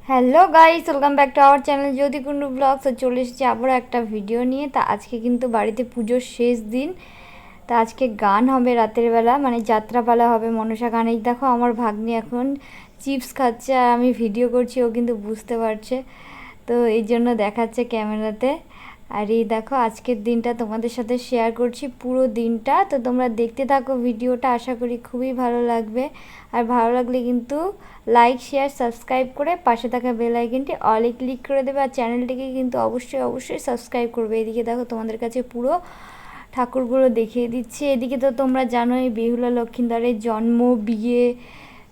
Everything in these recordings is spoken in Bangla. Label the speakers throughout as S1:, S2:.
S1: Hello guys, welcome back to our channel Jyoti Kundu vlogs. তো চলে এসেছি আবারও একটা ভিডিও নিয়ে। তা আজকে কিন্তু বাড়িতে পুজোর শেষ দিন। তা আজকে গান হবে রাতের বেলা, মানে যাত্রাপালা হবে মনসা গান। এই দেখো আমার ভাগ্নি এখন চিপস খাচ্ছে আর আমি ভিডিও করছি, ও কিন্তু বুঝতে পারছে, তো এই জন্য দেখাচ্ছে ক্যামেরাতে। আর এই দেখো আজকের দিনটা তোমাদের সাথে শেয়ার করছি, পুরো দিনটা। তো তোমরা দেখতে থাকো ভিডিওটা, আশা করি খুবই ভালো লাগবে। আর ভালো লাগলে কিন্তু লাইক শেয়ার সাবস্ক্রাইব করে পাশে থাকা বেল আইকনটি অলে ক্লিক করে দেবে। আর চ্যানেলটিকে কিন্তু অবশ্যই সাবস্ক্রাইব করবে। এদিকে দেখো তোমাদের কাছে পুরো ঠাকুরগুলো দেখিয়ে দিচ্ছি। এদিকে তো তোমরা জানোই বেহুলা লক্ষিন্দারের জন্ম, বিয়ে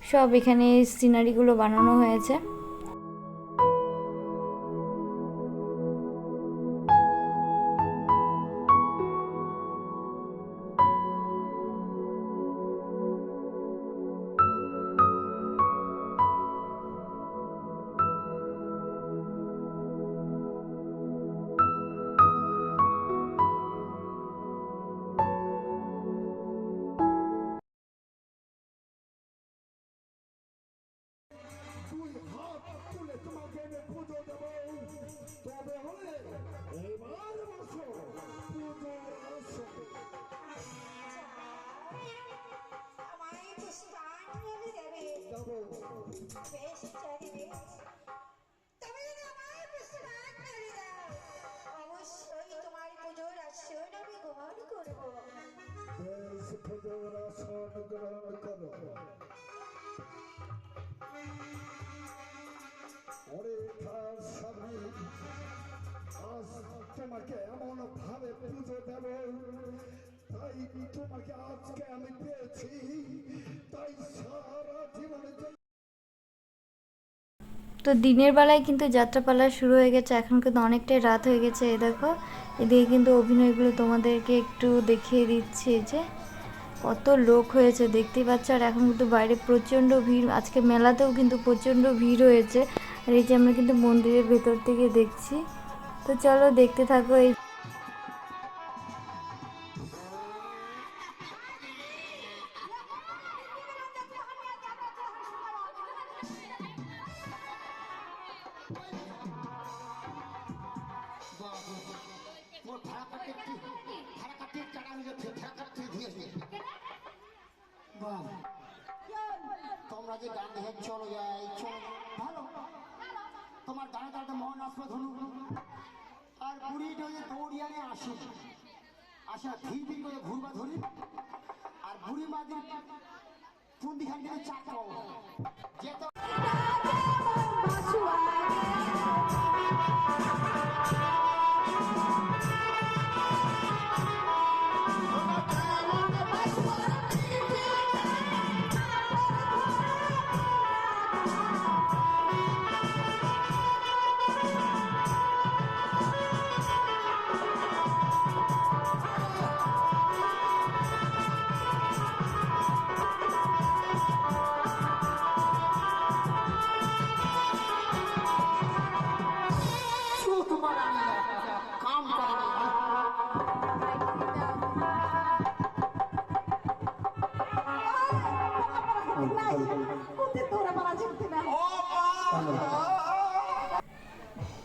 S1: সব এখানে সিনারিগুলো বানানো হয়েছে।
S2: তোমাকে এমন ভাবে পুজো দেব, তাই তোমাকে আজকে আমি পেয়েছি, তাই সারা জীবনে।
S1: তো দিনের বেলায় কিন্তু যাত্রাপালা শুরু হয়ে গেছে, এখন কিন্তু অনেকটাই রাত হয়ে গেছে। এই দেখো এদিকে কিন্তু অভিনয়গুলো তোমাদেরকে একটু দেখিয়ে দিচ্ছি, যে কত লোক হয়েছে দেখতেই পাচ্ছ। আর এখন কিন্তু বাইরে প্রচণ্ড ভিড়, আজকে মেলাতেও কিন্তু প্রচণ্ড ভিড় হয়েছে। আর এই যে আমরা কিন্তু মন্দিরের ভেতর থেকে দেখছি। তো চলো দেখতে থাকো। এই
S2: তোমরা যে গান দেখে চলো যাই, চলো ভালো, তোমার গানে গানে মন আসবে ধনু। আর বুড়িটা যে দৌড়িয়ানে আসে আসে ধীর ধীর করে ঘুরবা ধরি। আর বুড়ি মাঝে পুন্দিখান থেকে চাপ পাবো যেত।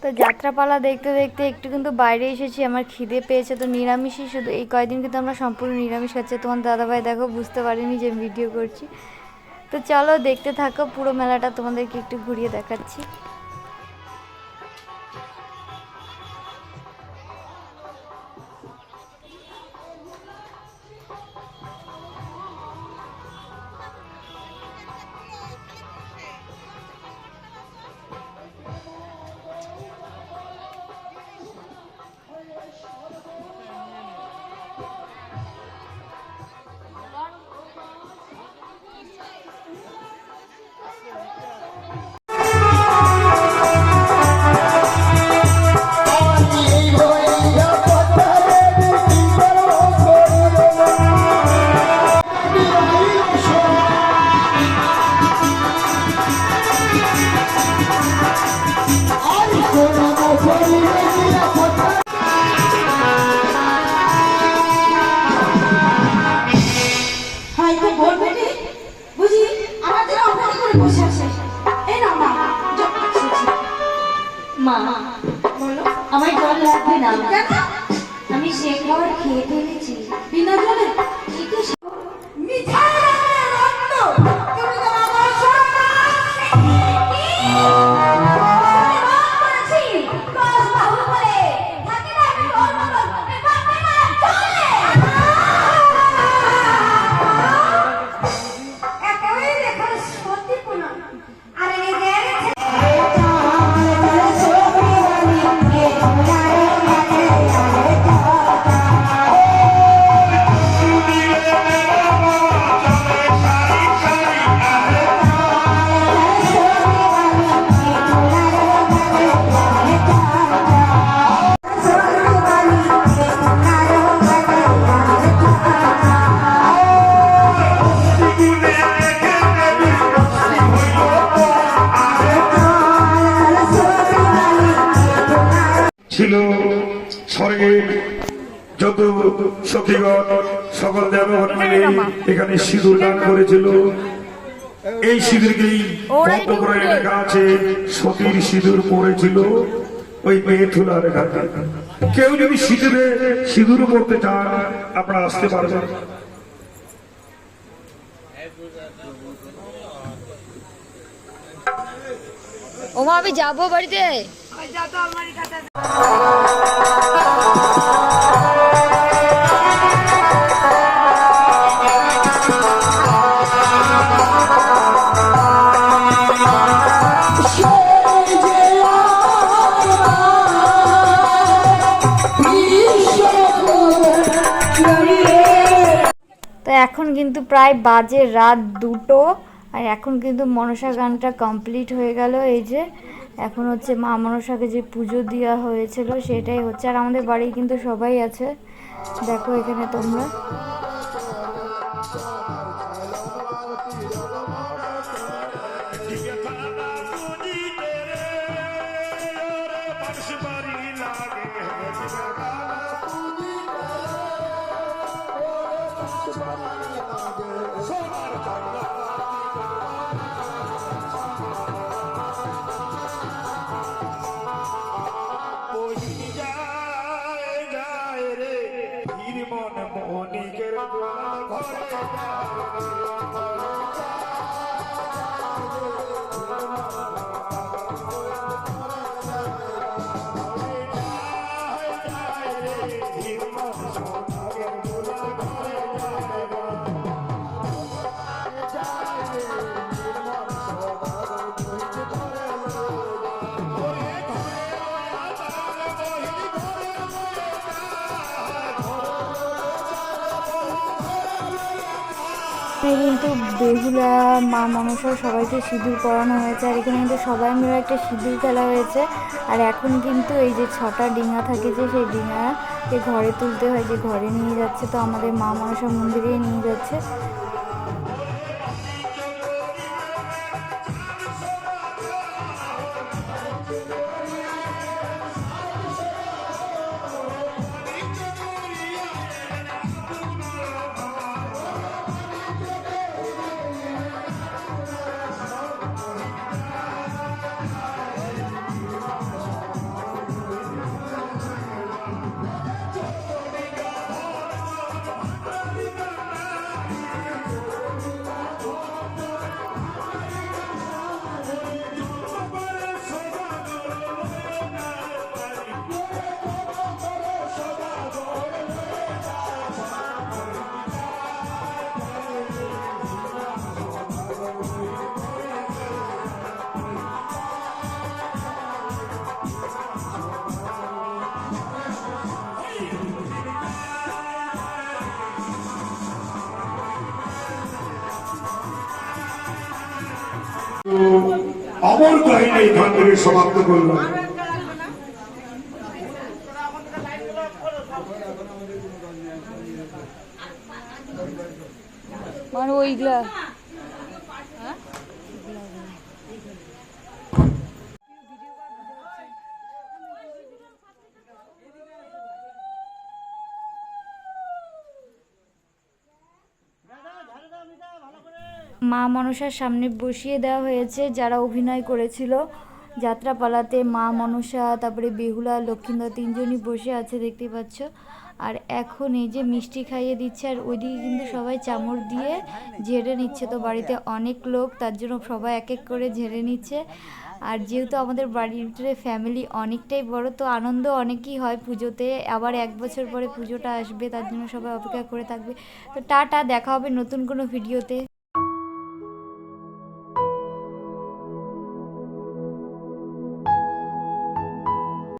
S1: তো যাত্রাপালা দেখতে দেখতে একটু কিন্তু বাইরে এসেছি, আমার খিদে পেয়েছে। তো নিরামিষই শুধু, এই কয়দিন কিন্তু আমরা সম্পূর্ণ নিরামিষ খাচ্ছি। তোমার দাদাভাই দেখো বুঝতে পারিনি যে ভিডিও করছি। তো চলো দেখতে থাকো, পুরো মেলাটা তোমাদেরকে একটু ঘুরিয়ে দেখাচ্ছি।
S3: মা বলো, আমার জল লাগবে না, আমি সে খাবার খেয়ে ফেলেছি। বিনা জলে
S4: ছিল স্বর্গের যত সখীগণ সকল দেবগণ মিলে এখানে সিঁদুর দান করেছিল। এই সিঁদুরকেই বন্ধ করে লেখা আছে সতীর সিঁদুর পড়েছিল ওই মেথুলার ঘাটে। কেউ যদি সিঁদুর পড়তে চান আপনারা আসতে পারবেন।
S1: ওমা আমি যাবো বাড়িতে। তো এখন কিন্তু প্রায় বাজে রাত 2টো, আর এখন কিন্তু মনসা গানটা কমপ্লিট হয়ে গেল। এই যে এখন হচ্ছে মা মনসাকে যে পুজো দেওয়া হয়েছিল সেটাই হচ্ছে, আর আমাদের বাড়ি কিন্তু সবাই আছে, দেখো এখানে তোমরা। কিন্তু বেহুলা মা মনসা সবাইকে সিঁদুর পরানো হয়েছে, আর এখানে কিন্তু সবাই মিলে একটা সিঁদুর খেলা হয়েছে। আর এখন কিন্তু এই যে 6টা ডিঙা থাকে, যে সেই ডিঙাকে ঘরে তুলতে হয়, যে ঘরে নিয়ে যাচ্ছে, তো আমাদের মা মনসা মন্দিরেই নিয়ে যাচ্ছে।
S4: অমর কাহিনী এখান থেকে সমাপ্ত করলাম।
S1: মানে ওইগুলা মা মনসার সামনে বসিয়ে দেওয়া হয়েছে যারা অভিনয় করেছিল, যাত্রাপালাতে মা মনসা, তারপরে বেহুলা, লক্ষ্মীন্দর তিনজনই বসে আছে দেখতেই পাচ্ছ। আর এখন এই যে মিষ্টি খাইয়ে দিচ্ছে, আর ওইদিকে কিন্তু সবাই চামড় দিয়ে ঝেড়ে নিচ্ছে। তো বাড়িতে অনেক লোক, তার জন্য সবাই এক এক করে ঝেড়ে নিচ্ছে। আর যেহেতু আমাদের বাড়ির ফ্যামিলি অনেকটাই বড়, তো আনন্দ অনেকই হয় পুজোতে। আবার 1 বছর পরে পুজোটা আসবে, তার জন্য সবাই অপেক্ষা করে থাকবে। তো টাটা, দেখা হবে নতুন কোনো ভিডিওতে।